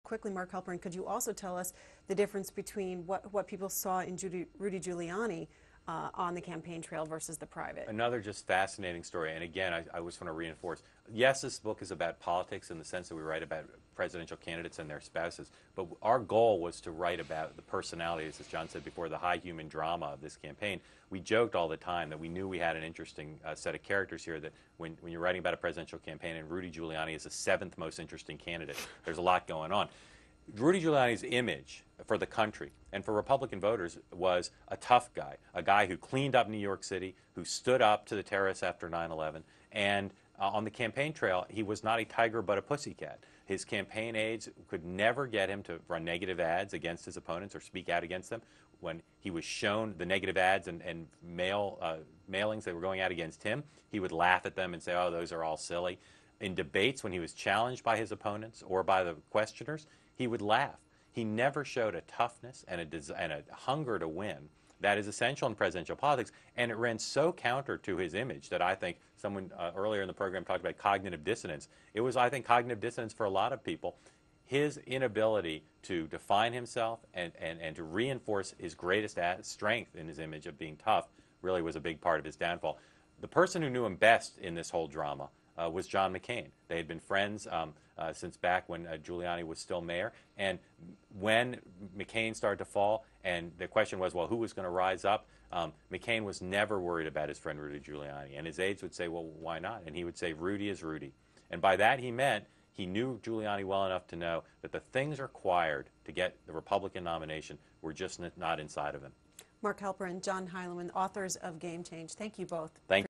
quickly, Mark Halperin, could you also tell us the difference between what people saw in Rudy Giuliani on the campaign trail versus the private? Another just fascinating story. And again, I just want to reinforce, yes, this book is about politics in the sense that we write about presidential candidates and their spouses, but our goal was to write about the personalities, as John said before, the high human drama of this campaign. We joked all the time that we knew we had an interesting set of characters here, that when you're writing about a presidential campaign, and Rudy Giuliani is the 7th most interesting candidate, there's a lot going on. Rudy Giuliani's image for the country and for Republican voters was a tough guy, a guy who cleaned up New York City, who stood up to the terrorists after 9/11, and on the campaign trail, he was not a tiger but a pussycat. His campaign aides could never get him to run negative ads against his opponents or speak out against them. When he was shown the negative ads and mailings that were going out against him, he would laugh at them and say, oh, those are all silly. In debates, when he was challenged by his opponents or by the questioners, he would laugh. He never showed a toughness and a hunger to win that is essential in presidential politics, and it ran so counter to his image that I think someone earlier in the program talked about cognitive dissonance. It was, I think, cognitive dissonance for a lot of people. His inability to define himself and to reinforce his greatest strength in his image of being tough really was a big part of his downfall. The person who knew him best in this whole drama was John McCain. They had been friends since back when Giuliani was still mayor. And when McCain started to fall, and the question was, well, who was going to rise up? McCain was never worried about his friend Rudy Giuliani. And his aides would say, well, why not? And he would say, Rudy is Rudy. And by that he meant he knew Giuliani well enough to know that the things required to get the Republican nomination were just not inside of him. Mark Halperin, John Heilemann, authors of Game Change. Thank you both. Thank you.